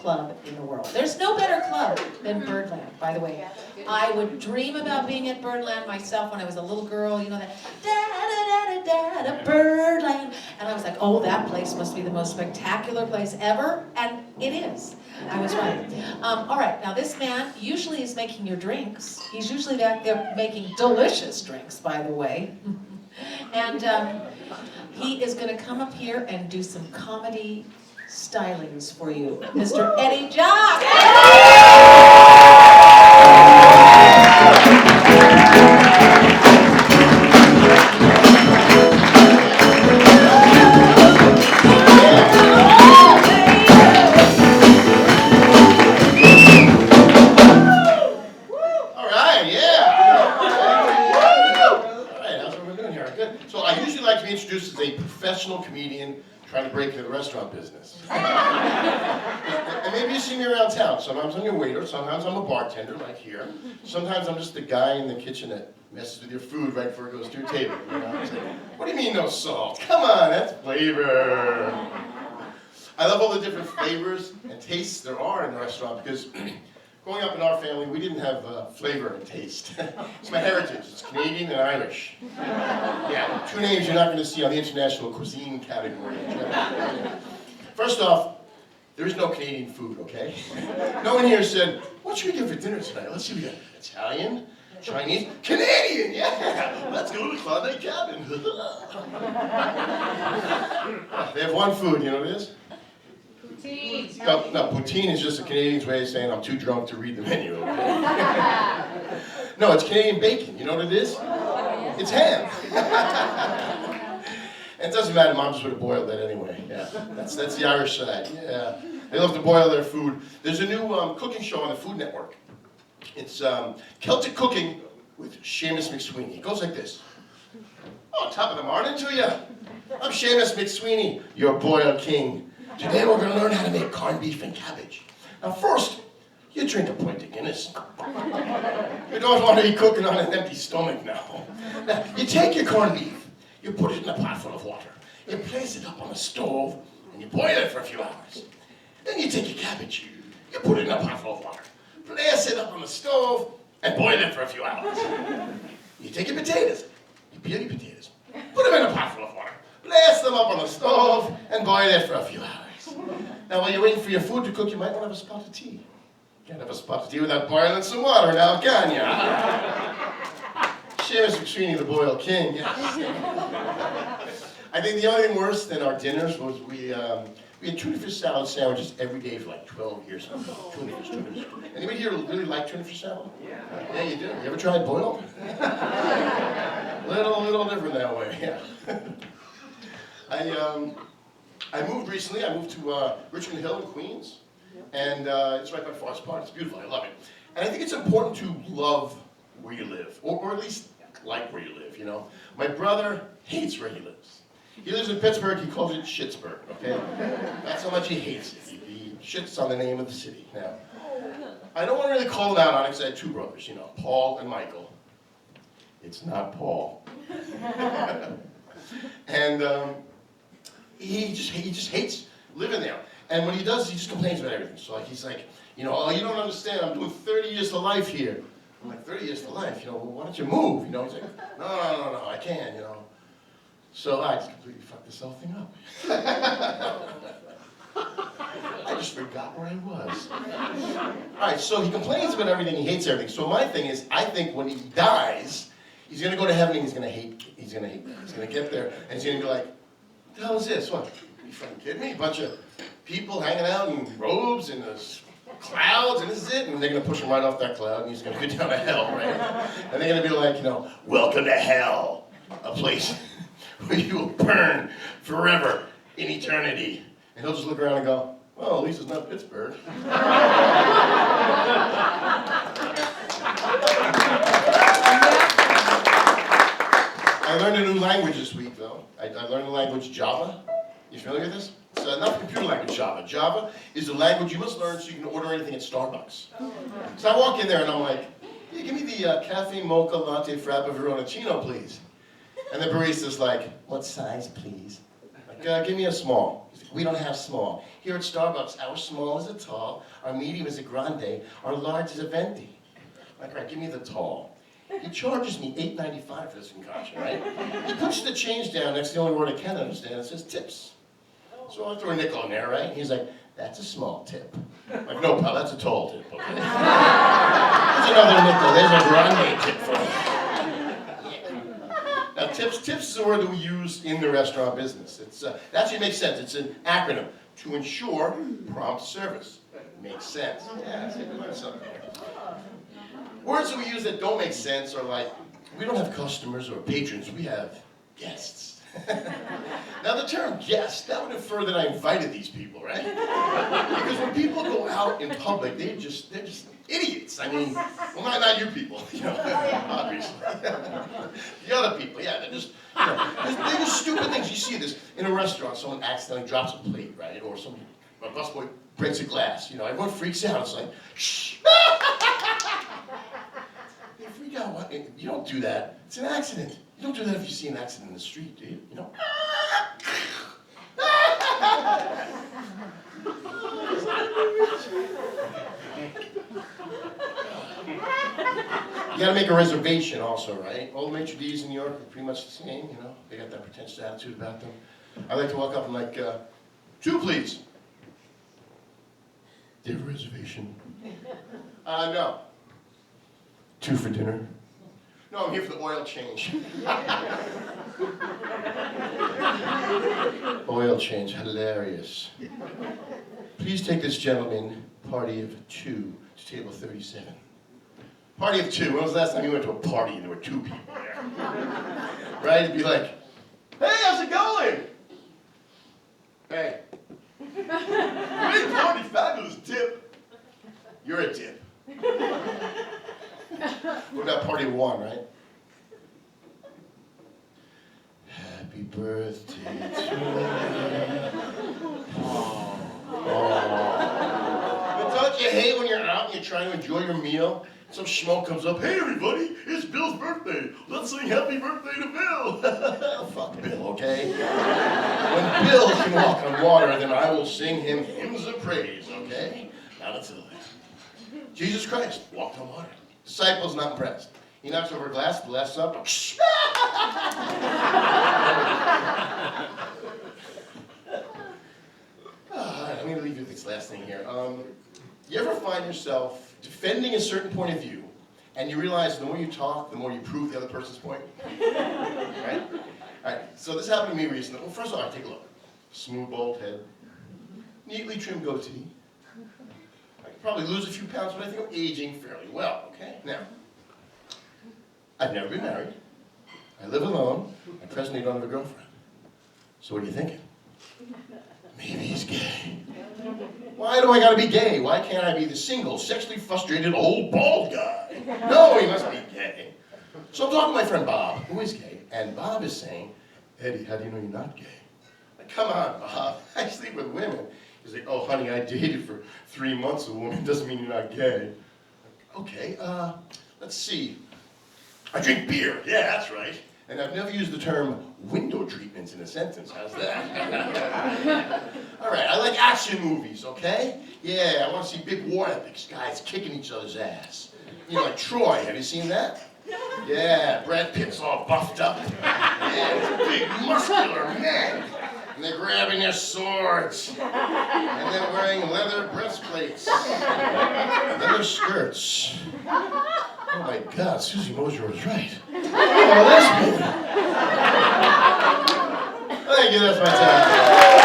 club in the world. There's no better club than Birdland, by the way. I would dream about being at Birdland myself when I was a little girl, you know, that da-da-da-da-da, Birdland. And I was like, oh, that place must be the most spectacular place ever, and it is. I was right. All right, now this man usually is making your drinks. He's usually back there making delicious drinks, by the way. And he is going to come up here and do some comedy stylings for you, Mr. Eddie Jock. Introduced as a professional comedian trying to break into the restaurant business. And maybe you see me around town. Sometimes I'm your waiter, sometimes I'm a bartender, like here. Sometimes I'm just the guy in the kitchen that messes with your food right before it goes to your table. You know? It's like, what do you mean no salt? Come on, that's flavor. I love all the different flavors and tastes there are in the restaurant because growing up in our family, we didn't have flavor and taste. It's my heritage. It's Canadian and Irish. Yeah, two names you're not going to see on the international cuisine category. First off, there is no Canadian food, okay? No one here said, what should we get for dinner tonight? Let's see, we got Italian, Chinese, Canadian, yeah! Let's go to the Klondike Cabin. They have one food, you know what it is? Poutine. No, poutine is just a Canadian's way of saying I'm too drunk to read the menu, okay? No, it's Canadian bacon. You know what it is? It's ham. And it doesn't matter, Mom just would have boiled that anyway. Yeah, that's the Irish side. Yeah, they love to boil their food. There's a new cooking show on the Food Network. It's Celtic Cooking with Seamus McSweeney. It goes like this. Oh, top of the morning to you. I'm Seamus McSweeney, your boiled king. Today we're going to learn how to make corned beef and cabbage. Now first, you drink a pint of Guinness. You don't want to be cooking on an empty stomach now. Now, you take your corned beef, you put it in a pot full of water, you place it up on the stove, and you boil it for a few hours. Then you take your cabbage, you put it in a pot full of water, place it up on the stove, and boil it for a few hours. You take your potatoes, you peel your potatoes, put them in a pot full of water, place them up on the stove, and boil it for a few hours. Now, while you're waiting for your food to cook, you might want to have a spot of tea. Can't have a spot of tea without boiling some water now, can ya? Seamus McSweeney, the boiled king, yes. I think the only thing worse than our dinners was we had tuna fish salad sandwiches every day for like 12 years. Tuna fish. Anybody here really like tuna fish salad? Yeah, you do. You ever tried boiled? little different that way, yeah. I moved recently. I moved to Richmond Hill in Queens, and it's right by Forest Park. It's beautiful. I love it. And I think it's important to love where you live, or at least like where you live, you know. My brother hates where he lives. He lives in Pittsburgh. He calls it Shittsburg, okay? That's how much he hates it. He shits on the name of the city. Now, I don't want to really call him out on it because I had two brothers, you know, Paul and Michael. It's not Paul. And he just hates living there. And when he does, he just complains about everything. So like, he's like, you know, oh, you don't understand, I'm doing 30 years to life here. I'm like, 30 years to life, you know, well, why don't you move? You know, he's like, no, I can't, you know. So I just completely fucked this whole thing up. I just forgot where I was. All right, so he complains about everything, he hates everything. So my thing is, I think when he dies, he's gonna go to heaven and he's gonna hate that. He's gonna get there and he's gonna be like, what the hell is this? What, you fucking kidding me? A bunch of people hanging out in robes and clouds, and this is it? And they're gonna push him right off that cloud and he's gonna go down to hell, right? And they're gonna be like, you know, welcome to hell, a place where you will burn forever in eternity. And he'll just look around and go, well, at least it's not Pittsburgh. I learned a new language this week, though. I learned the language Java. You familiar with this? It's not the computer language Java. Java is the language you must learn so you can order anything at Starbucks. So I walk in there and I'm like, yeah, give me the cafe mocha latte frappa veronicino, please. And the barista's like, what size, please? Like, give me a small. He's like, we don't have small. Here at Starbucks, our small is a tall, our medium is a grande, our large is a venti. I'm like, right, give me the tall. He charges me $8.95 for this concoction, right? He puts the change down, that's the only word I can understand, it says tips. So I throw a nickel in there, right? He's like, that's a small tip. I'm like, no, pal, that's a tall tip, okay? There's another nickel, there's a grande tip for you. Now, tips is a word that we use in the restaurant business. It actually makes sense. It's an acronym to ensure prompt service. Makes sense. Yeah, see, we learned something here. Words that we use that don't make sense are like, we don't have customers or patrons, we have guests. Now the term guest, that would infer that I invited these people, right? Because when people go out in public, they're just idiots. I mean, well, not you people, you know, obviously. The other people, yeah, they're just, you know, they're just stupid things. You see this in a restaurant, someone accidentally drops a plate, right? Or a busboy breaks a glass, you know, everyone freaks out. It's like, shh. They freak out, what? You don't do that. It's an accident. You don't do that if you see an accident in the street, do you? You know? You gotta make a reservation also, right? Old maitre d's in New York are pretty much the same, you know? They got that pretentious attitude about them. I like to walk up and like, 2 please. Do you have a reservation? No. 2 for dinner? No, I'm here for the oil change. Oil change, hilarious. Please take this gentleman, party of 2, to table 37. Party of 2, when was the last time you went to a party and there were 2 people there? Right? It'd be like, hey, how's it going? Hey. Great party, fabulous tip. You're a tip. What about party of 1, right? Happy birthday to you. But don't you hate when you're out and you're trying to enjoy your meal? Some schmuck comes up, hey everybody, it's Bill's birthday. Let's sing happy birthday to Bill. Fuck Bill, okay? When Bill can walk on water, then I will sing him hymns of praise, okay? Now let's do it. Jesus Christ walked on water. Disciples not impressed. He knocks over a glass, the glass up. I'm going to leave you with this last thing here. You ever find yourself defending a certain point of view, and you realize the more you talk, the more you prove the other person's point? Right? All right, so this happened to me recently. Well, first of all, take a look. Smooth, bald head, neatly trimmed goatee. I could probably lose a few pounds, but I think I'm aging fairly well, okay? Now, I've never been married. I live alone. I presently don't have a girlfriend. So what are you thinking? Maybe he's gay. Why do I gotta be gay? Why can't I be the single, sexually frustrated old bald guy? No, he must be gay. So I'm talking to my friend Bob, who is gay, and Bob is saying, Eddie, how do you know you're not gay? Like, come on, Bob, I sleep with women. He's like, oh, honey, I dated for 3 months a woman. Doesn't mean you're not gay. Okay, let's see. I drink beer. Yeah, that's right. And I've never used the term window treatments in a sentence. How's that? All right, I like action movies, okay? Yeah, I want to see big war epics, guys kicking each other's ass. You know, like Troy, have you seen that? Yeah, Brad Pitt's all buffed up. Yeah, he's a big, muscular man. And they're grabbing their swords. And they're wearing leather breastplates. Leather skirts. Oh my God, Susie Mosher was right. Oh, lesbian. Thank you, that's my time.